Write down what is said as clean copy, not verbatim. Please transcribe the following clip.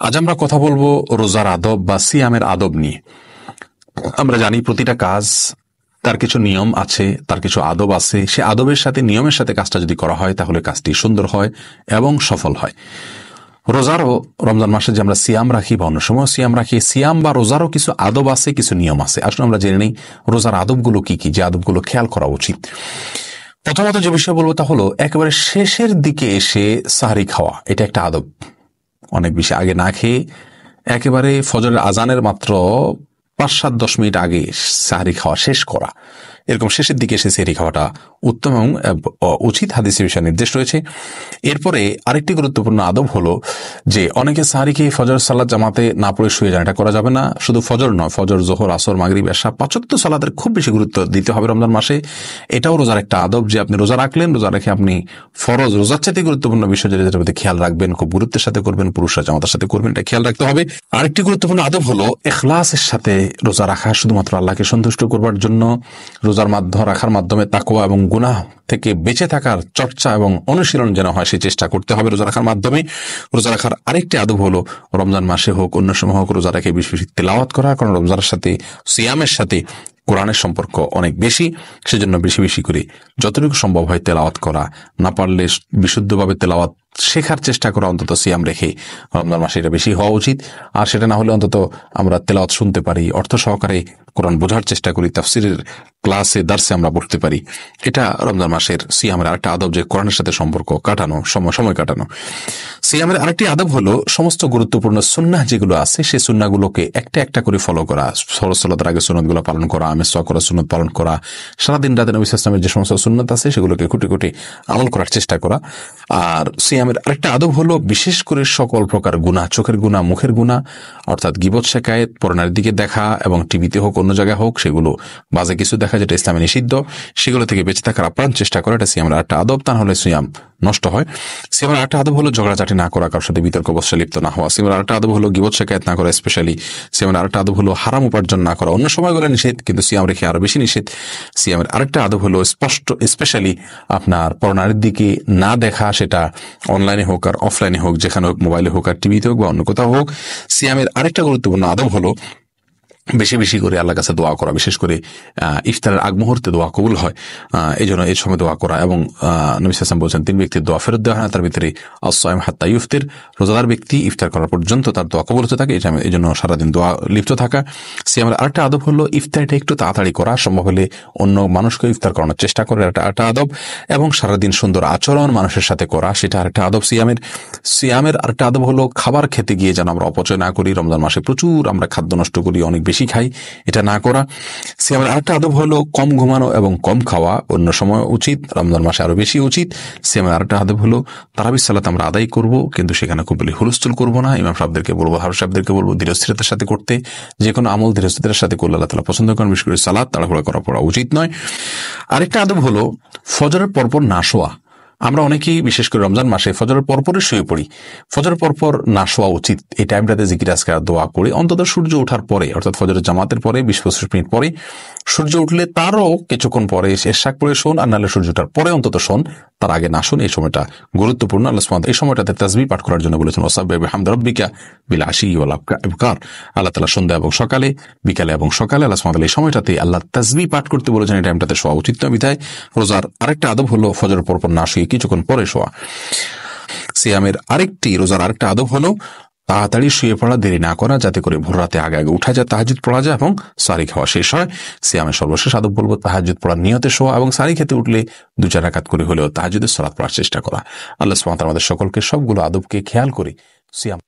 আজ আমরা কথা বলবো রোজার আদব বা সিয়ামের আদব নিয়ে। আমরা জানি প্রতিটা কাজ তার কিছু নিয়ম আছে, তার কিছু আদব আছে। সে আদবের সাথে নিয়মের সাথে কাজটা যদি করা হয় তাহলে কাজটি সুন্দর হয় এবং সফল হয়। রোজারও রমজান মাসে যে আমরা সিয়াম রাখি বা অন্য সময় সিয়াম রাখি, সিয়াম বা রোজারও কিছু আদব আছে, কিছু নিয়ম আছে। আসলে আমরা জেনে নিই রোজার আদবগুলো কি কি, যে আদবগুলো খেয়াল করা উচিত। প্রথমত যে বিষয় বলবো তা হলো একেবারে শেষের দিকে এসে সাহরি খাওয়া। এটা একটা আদব। অনেক বেশি আগে না খেয়ে একেবারে ফজরের আজানের মাত্র ৫-৭-১০ মিনিট আগে সাহরি খাওয়া শেষ করা, এরকম শেষের দিকে এসে সেহরি খাওয়াটা উত্তম এবং উচিত, হাদিসে বিষয়ে নির্দেশ রয়েছে। এরপরে আরেকটি গুরুত্বপূর্ণ আদব হলো যে অনেকে সাহরি খেয়ে ফজর সালাত জামাতে না পড়ে শুয়ে যান। এটা করা যাবে না। শুধু ফজর নয়, ফজর, জোহর, আসর, মাগরিব, এশা, ৫ ওয়াক্ত সালাতের খুব বেশি গুরুত্ব দিতে হবে রমজান মাসে। এটাও রোজার একটা আদব যে আপনি রোজা রাখলেন, রোজা রেখে আপনি ফরজ, রোজার চাইতে গুরুত্বপূর্ণ বিষয় যেটার প্রতি খেয়াল রাখবেন, খুব গুরুত্বের সাথে করবেন, পুরুষরা জামাতের সাথে করবেন, এটা খেয়াল রাখতে হবে। আরেকটি গুরুত্বপূর্ণ আদব হলো ইখলাসের সাথে রোজা রাখা, শুধুমাত্র আল্লাহকে সন্তুষ্ট করবার জন্য। রোজার রাখার মাধ্যমে তাকওয়া এবং গুনাহ থেকে বেঁচে থাকার চর্চা এবং অনুশীলন যেন হয়, সেই চেষ্টা করতে হবে রোজা রাখার মাধ্যমে। রোজা রাখার আরেকটি আদব হলো রমজান মাসে হোক অন্য সময় হোক রোজা রেখে বেশি বেশি তেলাওয়াত করা, কারণ রমজানের সাথে সিয়ামের সাথে কোরআনের সম্পর্ক অনেক বেশি। সেজন্য বেশি বেশি করে যতটুকু সম্ভব হয় তেলাওয়াত করা, না পারলে বিশুদ্ধভাবে তেলাওয়াত শেখার চেষ্টা করা, অন্তত সিয়াম রেখে রমজান মাসে এটা বেশি হওয়া উচিত। আর সেটা না হলে অন্তত আমরা তেলাওয়াত শুনতে পারি, অর্থ সহকারে কোরআন বোঝার চেষ্টা করি, তাফসিরের ক্লাসে দার্সে আমরা পড়তে পারি। এটা রমজান মাসের সিয়ামের আরেকটা আদব, যে কোরআনের সাথে সম্পর্ক কাটানো, সময় কাটানো। সিয়ামের আরেকটি আদব হলো সমস্ত গুরুত্বপূর্ণ সুন্নাহ যেগুলো আছে সেই সুন্নাহগুলোকে একটা একটা করে ফলো করা। ফরজ সালাতের আগে সুন্নতগুলো পালন করা, মেসওয়াক করা সুন্নত পালন করা, সারাদিন রাতে নবী সাল্লাল্লাহু আলাইহি ওয়াসাল্লামের যে সমস্ত সুন্নত আছে সেগুলোকে খুঁটে খুঁটে আমল করার চেষ্টা করা। আর সিয়ামের আরেকটা আদব হলো বিশেষ করে সকল প্রকার গুনাহ, চোখের গুনাহ, মুখের গুনাহ, অর্থাৎ গীবত, শিকায়েত, পরনারীর দিকে দেখা, এবং টিভিতে হোক অন্য জায়গায় হোক সেগুলো বাজে কিছু দেখা যেটা ইসলামে নিষিদ্ধ, সেগুলো থেকে বেঁচে থাকার আপ্রাণ চেষ্টা করা। এটা সিয়ামের একটা আদব, তা হলে সিয়াম নষ্ট হয়। সিয়ামের একটা আদব হলো ঝগড়াঝাটি না করা, কারোর সাথে বিতর্ক অবস্থায় লিপ্ত না হওয়া। সিয়ামের আরেকটা আদব হলো গীবত, শিকায়েত না করা। স্পেশালি সিয়ামের আরেকটা আদব হলো হারাম উপার্জন না করা। অন্য সময়গুলো নিষেধ, কিন্তু সিয়াম রেখে আরো বেশি নিষেধ। সিয়ামের আরেকটা আদব হলো স্পেশালি আপনার পরনারীর দিকে না দেখা, সেটা অনলাইনে হোক আর অফলাইনে হোক, যেখানে হোক, মোবাইলে হোক আর টিভিতে হোক বা অন্য কোথাও হোক। সিয়ামের আরেকটা গুরুত্বপূর্ণ আদব হলো বেশি বেশি করে আল্লাহর কাছে দোয়া করা, বিশেষ করে ইফতারের আগ মুহূর্তে দোয়া কবুল হয়, এই জন্য এই সময় দোয়া করা। এবং নবী সাল্লাল্লাহু আলাইহি ওয়াসাল্লাম বলছেন 3 ব্যক্তির দোয়া ফেরত দেওয়া হয় না, তার ভিতরে আস-সাইম হাত্তা ইফতির, রোজাদার ব্যক্তি ইফতার করার পর্যন্ত তার দোয়া কবুল হতে থাকে। এই জন্য সারাদিন দোয়া লিপ্ত থাকা। সিয়ামের আরেকটা আদব হলো ইফতারটা একটু তাড়াতাড়ি করা, সম্ভব হলে অন্য মানুষকে ইফতার করানোর চেষ্টা করে, একটা আদব। এবং সারাদিন সুন্দর আচরণ মানুষের সাথে করা, সেটা আরেকটা আদব সিয়ামের আরেকটা আদব হলো খাবার খেতে গিয়ে যেন আমরা অপচয় না করি। রমজান মাসে প্রচুর আমরা খাদ্য নষ্ট করি, অনেক বেশি খাই, এটা না করা। সিয়ামের আরেকটা আদব হলো কম ঘুমানো এবং কম খাওয়া, অন্য সময় উচিত, রমজান মাসে আরো বেশি উচিত। সিয়ামের আরেকটা আদব হলো তারাবির সালাত আমরা আদায় করব, কিন্তু সেখানে খুব বেশি হুলস্থুল করবো না। ইমাম সাহেবদেরকে বলবো, হাফেজ সাহেবদেরকে বলবো ধীরস্থিরতার সাথে করতে। যে কোনো আমল ধীরস্থিরতার সাথে করলে আল্লাহ তাআলা পছন্দ করেন, বিশেষ করে সালাত তাড়াহুড়া করা উচিত নয়। আরেকটা আদব হলো ফজরের পরপর না শোয়া। আমরা অনেকেই বিশেষ করে রমজান মাসে ফজরের পরপরই শুয়ে পড়ি। ফজরের পরপর না শোয়া উচিত। এই টাইমটাতে জিকির আজকার দোয়া করে অন্তত সূর্য ওঠার পরে, অর্থাৎ ফজরের জামাতের পরে 20-25 মিনিট পরে, সূর্য উঠলে তারও কিছুক্ষণ পরে এরশাক পরে শোন, আর নাহলে সূর্য ওঠার পরে অন্তত শোন, তার আগে না শোন। এই সময়টা গুরুত্বপূর্ণ। আল্লাহ সুবহানাহু ওয়া তাআলা এই সময়টাতে তাসবিহ পাঠ করার জন্য বলেছেন, ওয়াসাব্বিহ বিহামদি রাব্বিকা বিল আশি ওয়াল ইবকার। আল্লাহ তাআলা সন্ধ্যা এবং সকালে, বিকালে এবং সকালে আল্লাহ সুবহানাহু ওয়া তাআলা এই সময়টাতে আল্লাহ তাসবিহ পাঠ করতে বলেছেন। এই টাইমটাতে শোয়া উচিত নয়। বিধায় রোজার আরেকটা আদব হলো ফজরের পরপর না শুয়ে কিছুক্ষণ পরে শোয়া। সিয়ামের রোজার আরেকটা আদব হলো তাড়াতাড়ি শুয়ে পড়া, দেরি না করা, যাতে করে ভোর রাতে আগে আগে উঠা যায়, তাহাজ্জুদ পড়া যায় এবং সাহরি খাওয়া শেষ হয়। সিয়ামের সর্বশেষ আদব বলবো তাহাজ্জুদ পড়ার নিয়তে শোয়া, এবং সাহরি খেতে উঠলে 2-4 রাকাত করে হলেও তাহাজ্জুদের সালাত পড়ার চেষ্টা করা। আল্লাহ সুবহানাহু ওয়া তাআলা আমাদের সকলকে সবগুলো আদবকে খেয়াল করে সিয়াম